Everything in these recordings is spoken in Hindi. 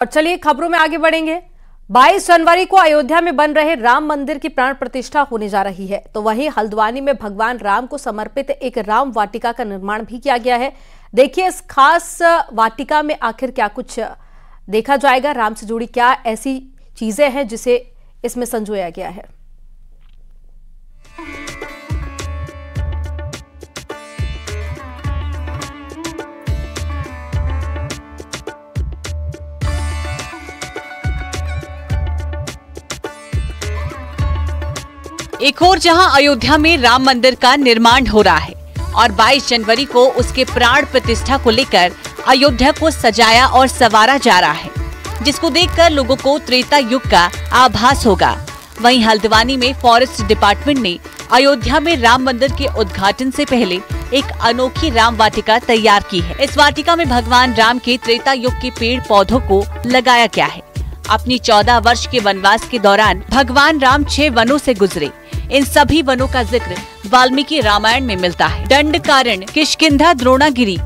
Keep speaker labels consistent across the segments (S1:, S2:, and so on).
S1: और चलिए खबरों में आगे बढ़ेंगे। 22 जनवरी को अयोध्या में बन रहे राम मंदिर की प्राण प्रतिष्ठा होने जा रही है, तो वहीं हल्द्वानी में भगवान राम को समर्पित एक राम वाटिका का निर्माण भी किया गया है। देखिए इस खास वाटिका में आखिर क्या कुछ देखा जाएगा, राम से जुड़ी क्या ऐसी चीजें हैं जिसे इसमें संजोया गया है।
S2: एक और जहां अयोध्या में राम मंदिर का निर्माण हो रहा है और 22 जनवरी को उसके प्राण प्रतिष्ठा को लेकर अयोध्या को सजाया और संवारा जा रहा है, जिसको देखकर लोगों को त्रेता युग का आभास होगा। वहीं हल्द्वानी में फॉरेस्ट डिपार्टमेंट ने अयोध्या में राम मंदिर के उद्घाटन से पहले एक अनोखी राम वाटिका तैयार की है। इस वाटिका में भगवान राम के त्रेता युग के पेड़ पौधों को लगाया गया है। अपनी 14 वर्ष के वनवास के दौरान भगवान राम 6 वनों से गुजरे। इन सभी वनों का जिक्र वाल्मीकि रामायण में मिलता है। दंडकारण्य, किष्किंधा, द्रोणागिरी,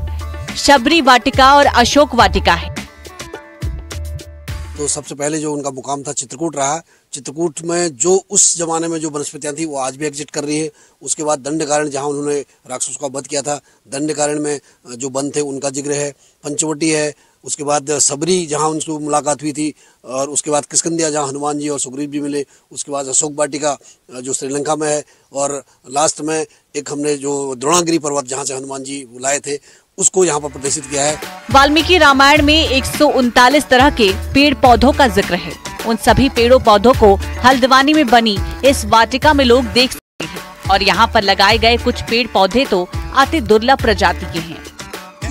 S2: शबरी वाटिका और अशोक वाटिका है।
S3: तो सबसे पहले जो उनका मुकाम था चित्रकूट रहा। चित्रकूट में जो उस जमाने में जो वनस्पतियां थी वो आज भी एग्जिस्ट कर रही है। उसके बाद दंडकारण्य जहां उन्होंने राक्षसों का वध किया था, दंडकारण्य में जो वन थे उनका जिक्र है। पंचवटी है, उसके बाद सबरी जहां उनसे मुलाकात हुई थी, और उसके बाद किष्किंधा जहां हनुमान जी और सुग्रीव जी मिले। उसके बाद अशोक वाटिका जो श्रीलंका में है, और लास्ट में एक हमने जो द्रोणागिरी पर्वत जहां से हनुमान जी लाए थे उसको यहाँ पर प्रदर्शित किया है। वाल्मीकि रामायण में 139 तरह के पेड़ पौधों का जिक्र है। उन सभी पेड़ों पौधों को हल्द्वानी में बनी इस वाटिका में लोग देख सकते हैं, और यहाँ पर लगाए गए कुछ पेड़ पौधे तो अति दुर्लभ प्रजाति के हैं।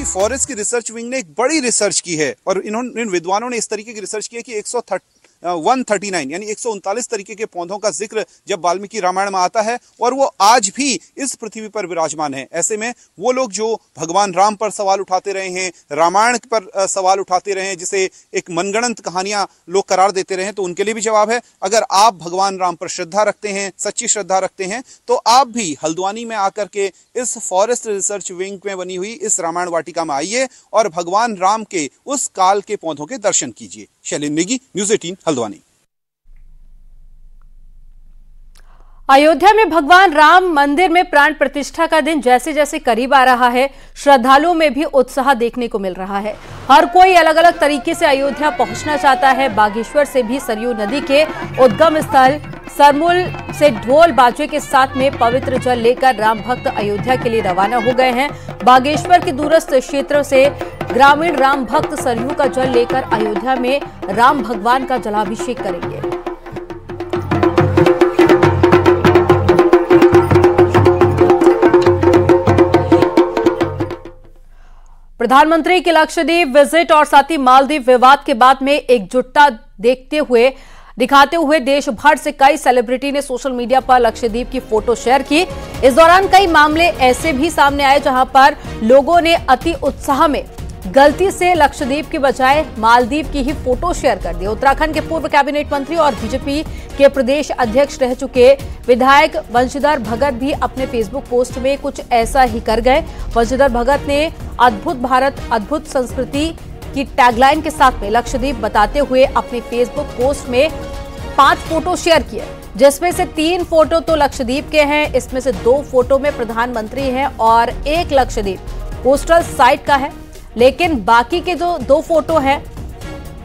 S4: फॉरेस्ट की रिसर्च विंग ने एक बड़ी रिसर्च की है, और इन विद्वानों ने इस तरीके की रिसर्च की है कि 139 यानी 139 तरीके के पौधों का जिक्र जब वाल्मीकि रामायण में आता है, और वो आज भी इस पृथ्वी पर विराजमान है। ऐसे में वो लोग जो भगवान राम पर सवाल उठाते रहे हैं, रामायण पर सवाल उठाते रहे हैं, जिसे एक मनगढ़ंत कहानियां लोग करार देते रहे हैं, तो उनके लिए भी जवाब है। अगर आप भगवान राम पर श्रद्धा रखते हैं, सच्ची श्रद्धा रखते हैं, तो आप भी हल्द्वानी में आकर के इस फॉरेस्ट रिसर्च विंग में बनी हुई इस रामायण वाटिका में आइए और भगवान राम के उस काल के पौधों के दर्शन कीजिए। शैलेंद्र नेगी, न्यूज़ 18 हल्द्वानी।
S1: अयोध्या में भगवान राम मंदिर में प्राण प्रतिष्ठा का दिन जैसे जैसे करीब आ रहा है, श्रद्धालुओं में भी उत्साह देखने को मिल रहा है। हर कोई अलग अलग तरीके से अयोध्या पहुंचना चाहता है। बागेश्वर से भी सरयू नदी के उद्गम स्थल सरमूल से ढोल बाजे के साथ में पवित्र जल लेकर राम भक्त अयोध्या के लिए रवाना हो गए हैं। बागेश्वर के दूरस्थ क्षेत्र से ग्रामीण राम भक्त सरयू का जल लेकर अयोध्या में राम भगवान का जलाभिषेक करेंगे। प्रधानमंत्री की लक्षद्वीप विजिट और साथ ही मालदीव विवाद के बाद में एकजुटता दिखाते हुए देश भर से कई सेलिब्रिटी ने सोशल मीडिया पर लक्षद्वीप की फोटो शेयर की। इस दौरान कई मामले ऐसे भी सामने आए जहां पर लोगों ने अति उत्साह में गलती से लक्षद्वीप की बजाय मालदीव की ही फोटो शेयर कर दी। उत्तराखंड के पूर्व कैबिनेट मंत्री और बीजेपी के प्रदेश अध्यक्ष रह चुके विधायक वंशीधर भगत भी अपने फेसबुक पोस्ट में कुछ ऐसा ही कर गए। वंशीधर भगत ने अद्भुत भारत अद्भुत संस्कृति की टैगलाइन के साथ में लक्षद्वीप बताते हुए अपने फेसबुक पोस्ट में 5 फोटो शेयर किए, जिसमें से 3 फोटो तो लक्षद्वीप के हैं। इसमें से 2 फोटो में प्रधानमंत्री हैं और 1 लक्षद्वीप कोस्टल साइट का है, लेकिन बाकी के जो 2 फोटो हैं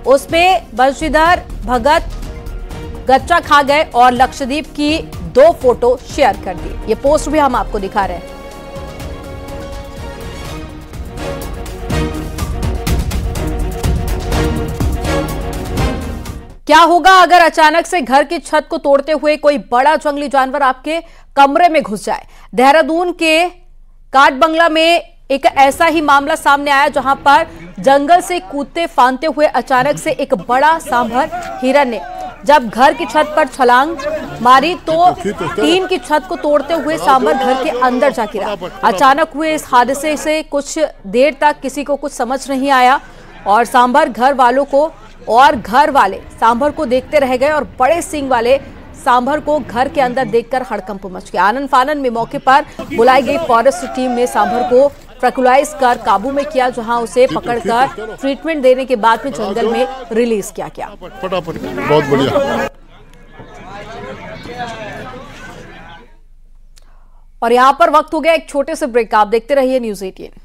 S1: उसमें वंशीधर भगत गच्चा खा गए और लक्षद्वीप की 2 फोटो शेयर कर दी। ये पोस्ट भी हम आपको दिखा रहे हैं। क्या होगा अगर अचानक से घर की छत को तोड़ते हुए कोई बड़ा जंगली जानवर आपके कमरे में घुस जाए? देहरादून के काट बंगला में एक ऐसा ही मामला सामने आया जहां पर जंगल से कूदते फांदते हुए अचानक से एक बड़ा सांभर हिरन ने जब घर की छत पर छलांग मारी तो टीन की छत को तोड़ते हुए सांभर घर के अंदर जा गिरा। अचानक हुए इस हादसे से कुछ देर तक किसी को कुछ समझ नहीं आया और सांभर घर वाले सांभर को देखते रह गए और बड़े सींग वाले सांभर को घर के अंदर देखकर हड़कंप मच गया। आनन फानन में मौके पर बुलाई गई फॉरेस्ट टीम ने सांभर को ट्रैंकुलाइज कर काबू में किया, जहां उसे पकड़कर ट्रीटमेंट देने के बाद में जंगल में रिलीज किया गया।
S5: फटाफट, बहुत बढ़िया।
S1: और यहां पर वक्त हो गया एक छोटे से ब्रेक का। आप देखते रहिए न्यूज़ 18।